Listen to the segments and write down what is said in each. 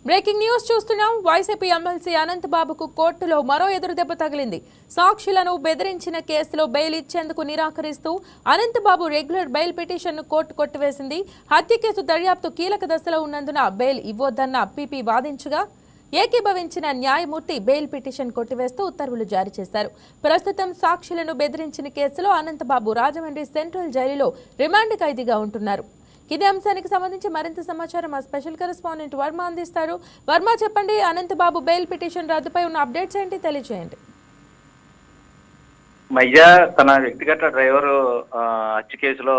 Breaking news చూస్తున్నాం. YCP MLC Anant బాబుకు కోర్టులో మరో ఎదురుదెబ్బ తగిలింది. సాక్షులను బెదిరించిన కేసులో బెయిల్ ఇచ్చేందుకు నిరాకరిస్తూ అనంత్ బాబు రెగ్యులర్ బెయిల్ పిటిషన్ను కోర్టు కొట్టివేసింది. హత్య కేసు దర్యాప్తు కీలక దశలో ఉన్నందున బెయిల్ ఇవ్వొద్దన్న పీపీ వాదించగా ఏకీభవించిన న్యాయమూర్తి బెయిల్ పిటిషన్ కొట్టివేస్తూ ఉత్తర్వులు జారీ చేశారు. ప్రస్తుతం సాక్షులను బెదిరించిన కేసులో అనంత్ బాబు రాజమండ్రి సెంట్రల్ జైలులో రిమాండ్ ఖైదీగా ఉంటున్నారు. ఇదే అంశానికి సంబంధించి మరింత సమాచారం మా స్పెషల్ కరెస్పాండెంట్ వర్మ అందిస్తారు. వర్మ, చెప్పండి, అనంత్ బాబు బెయిల్ పిటిషన్ రద్దుపై ఉన్న అప్డేట్స్ ఏంటి తెలియజేయండి. మయ్యా తన వ్యక్తిగత డ్రైవరు హత్య కేసులో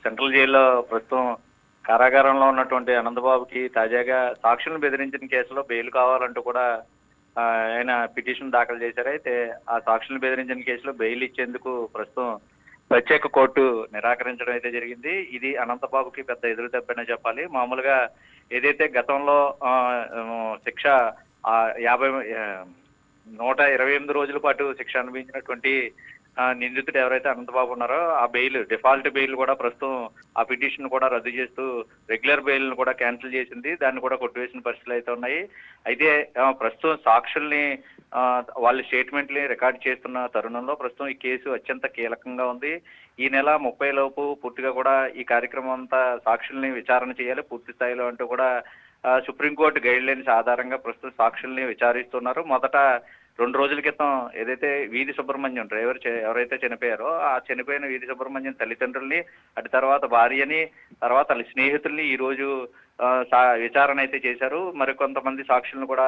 సెంట్రల్ జైల్లో ప్రస్తుతం కారాగారంలో ఉన్నటువంటి అనంతబాబుకి తాజాగా సాక్షులను బెదిరించిన కేసులో బెయిల్ కావాలంటూ కూడా ఆయన పిటిషన్ దాఖలు చేశారు. అయితే ఆ సాక్షులను బెదిరించిన కేసులో బెయిల్ ఇచ్చేందుకు ప్రస్తుతం ప్రత్యేక కోర్టు నిరాకరించడం అయితే జరిగింది. ఇది అనంతబాబుకి పెద్ద ఎదురు దెబ్బనే చెప్పాలి. మామూలుగా ఏదైతే గతంలో శిక్ష 128 రోజుల పాటు శిక్ష అనుభవించినటువంటి నిందితుడు ఎవరైతే అనంతబాబు ఉన్నారో ఆ బెయిల్, డిఫాల్ట్ బెయిల్ కూడా ప్రస్తుతం ఆ పిటిషన్ కూడా రద్దు చేస్తూ రెగ్యులర్ బెయిల్ ను కూడా క్యాన్సిల్ చేసింది. దాన్ని కూడా కొట్టివేసిన పరిస్థితులు అయితే ఉన్నాయి. అయితే ప్రస్తుతం సాక్షుల్ని వాళ్ళ స్టేట్మెంట్ని రికార్డ్ చేస్తున్న తరుణంలో ప్రస్తుతం ఈ కేసు అత్యంత కీలకంగా ఉంది. ఈ నెల 30 లోపు పూర్తిగా కూడా ఈ కార్యక్రమం అంతా సాక్షుల్ని విచారణ చేయాలి పూర్తి స్థాయిలో అంటూ కూడా సుప్రీంకోర్టు గైడ్ లైన్స్ ఆధారంగా ప్రస్తుతం సాక్షుల్ని విచారిస్తున్నారు. మొదట 2 రోజుల క్రితం ఏదైతే వీధి సుబ్రహ్మణ్యం డ్రైవర్ ఎవరైతే చనిపోయారో ఆ చనిపోయిన వీధి సుబ్రహ్మణ్యం తల్లిదండ్రుల్ని, అటు తర్వాత భార్యని, తర్వాత వాళ్ళ స్నేహితుల్ని ఈ రోజు విచారణ అయితే చేశారు. మరికొంతమంది సాక్షులను కూడా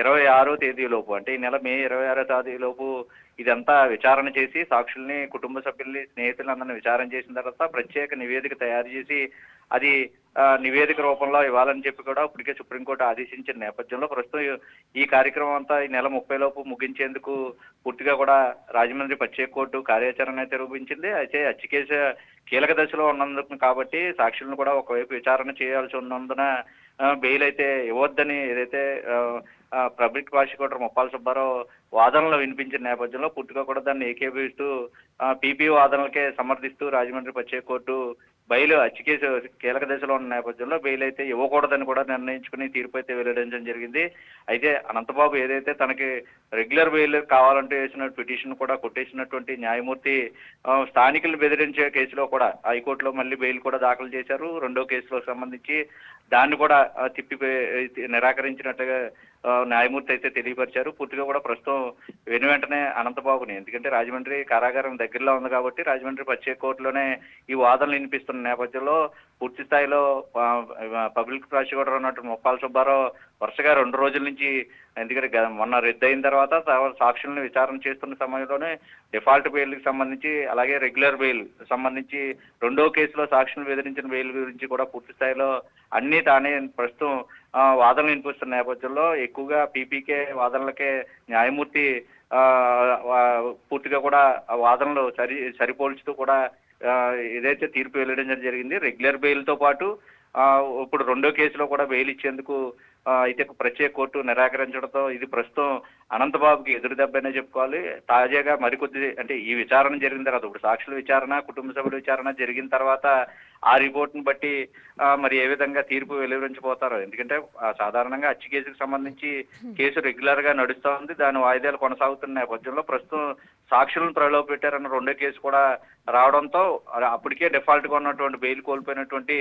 26వ తేదీలోపు, అంటే ఈ నెల మే 26వ తేదీలోపు ఇదంతా విచారణ చేసి సాక్షుల్ని, కుటుంబ సభ్యుల్ని, స్నేహితులను అందరినీ విచారణ చేసిన తర్వాత ప్రత్యేక నివేదిక తయారు చేసి అది నివేదిక రూపంలో ఇవ్వాలని చెప్పి కూడా ఇప్పటికే సుప్రీంకోర్టు ఆదేశించిన నేపథ్యంలో ప్రస్తుతం ఈ కార్యక్రమం అంతా ఈ నెల 30 లోపు ముగించేందుకు పూర్తిగా కూడా రాజమండ్రి ప్రత్యేక కోర్టు కార్యాచరణ అయితే రూపించింది. అయితే హత్య కేసు కీలక దశలో ఉన్నందుకు కాబట్టి సాక్షులను కూడా ఒకవైపు విచారణ చేయాల్సి ఉన్నందున బెయిల్ అయితే ఇవ్వద్దని ఏదైతే పబ్లిక్ ప్రాసిక్యూటర్ ముప్పాల సుబ్బారావు వాదనలు వినిపించిన నేపథ్యంలో పూర్తిగా కూడా దాన్ని ఏకీభవిస్తూ పీపీ వాదనలకే సమర్థిస్తూ రాజమండ్రి ప్రత్యేక కోర్టు బెయిల్ హత్య కేసు కీలక దశలో ఉన్న నేపథ్యంలో బెయిల్ అయితే ఇవ్వకూడదని కూడా నిర్ణయించుకుని తీర్పు అయితే వెల్లడించడం జరిగింది. అయితే అనంతబాబు ఏదైతే తనకి రెగ్యులర్ బెయిల్ కావాలంటూ వేసిన పిటిషన్ కూడా కొట్టేసినటువంటి న్యాయమూర్తి స్థానికులను బెదిరించే కేసులో కూడా హైకోర్టులో మళ్ళీ బెయిల్ కూడా దాఖలు చేశారు. రెండో కేసులో సంబంధించి దాన్ని కూడా నిరాకరించినట్టుగా న్యాయమూర్తి అయితే తెలియపరిచారు. పూర్తిగా కూడా ప్రస్తుతం వెంటనే అనంతబాబుని, ఎందుకంటే రాజమండ్రి కారాగారం దగ్గరలో ఉంది కాబట్టి రాజమండ్రి ప్రత్యేక కోర్టులోనే ఈ వాదనలు వినిపిస్తున్న నేపథ్యంలో పూర్తి స్థాయిలో పబ్లిక్ ప్రాసిక్యూటర్ ఉన్నట్టు ముప్పాల సుబ్బారావు వరుసగా 2 రోజుల నుంచి, ఎందుకంటే మొన్న రద్దు అయిన తర్వాత సాక్షులను విచారణ చేస్తున్న సమయంలోనే డిఫాల్ట్ బెయిల్కి సంబంధించి, అలాగే రెగ్యులర్ బెయిల్ సంబంధించి రెండో కేసులో సాక్షులను బెదిరించిన బెయిల్ గురించి కూడా పూర్తి స్థాయిలో అన్ని తానే ప్రస్తుతం వాదనలు వినిపిస్తున్న నేపథ్యంలో ఎక్కువగా పీపీకే వాదనలకే న్యాయమూర్తి పూర్తిగా కూడా వాదనలు సరిపోల్చుతూ కూడా ఏదైతే తీర్పు వెల్లడించడం జరిగింది. రెగ్యులర్ బెయిల్తో పాటు ఇప్పుడు రెండో కేసులో కూడా బెయిల్ ఇచ్చేందుకు అయితే ప్రత్యేక కోర్టు నిరాకరించడంతో ఇది ప్రస్తుతం అనంతబాబుకి ఎదురు దెబ్బనే చెప్పుకోవాలి. తాజాగా మరికొద్ది, అంటే ఈ విచారణ జరిగిన తర్వాత, ఇప్పుడు సాక్షుల విచారణ, కుటుంబ సభ్యుల విచారణ జరిగిన తర్వాత ఆ రిపోర్ట్ని బట్టి మరి ఏ విధంగా తీర్పు వెలువరించబోతారో. ఎందుకంటే సాధారణంగా హత్య కేసుకు సంబంధించి కేసు రెగ్యులర్ గా నడుస్తూ ఉంది, దాని వాయిదాలు కొనసాగుతున్న నేపథ్యంలో ప్రస్తుతం సాక్షులను ప్రలోభ పెట్టారన్న రెండో కేసు కూడా రావడంతో అప్పటికే డిఫాల్ట్ గా ఉన్నటువంటి బెయిల్ కోల్పోయినటువంటి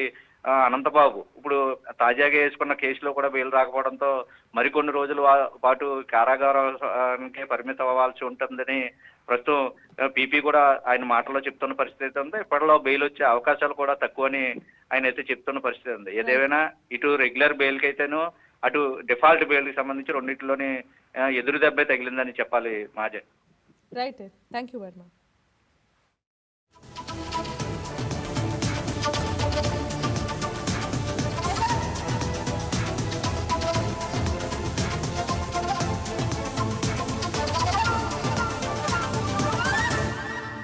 అనంతబాబు ఇప్పుడు తాజాగా వేసుకున్న కేసులో కూడా బెయిల్ రాకపోవడంతో మరికొన్ని రోజుల పాటు కారాగారానికి పరిమితం అవ్వాల్సి ఉంటుందని ప్రస్తుతం పీపీ కూడా ఆయన మాటల్లో చెప్తున్న పరిస్థితి ఉంది. ఇప్పటిలో బెయిల్ వచ్చే అవకాశాలు కూడా తక్కువని ఆయన అయితే చెప్తున్న పరిస్థితి ఉంది. ఏదేమైనా ఇటు రెగ్యులర్ బెయిల్కి అయితేనూ అటు డిఫాల్ట్ బెయిల్కి సంబంధించి రెండింటిలోని ఎదురు దెబ్బే తగిలిందని చెప్పాలి. మాజే right, thank you very much.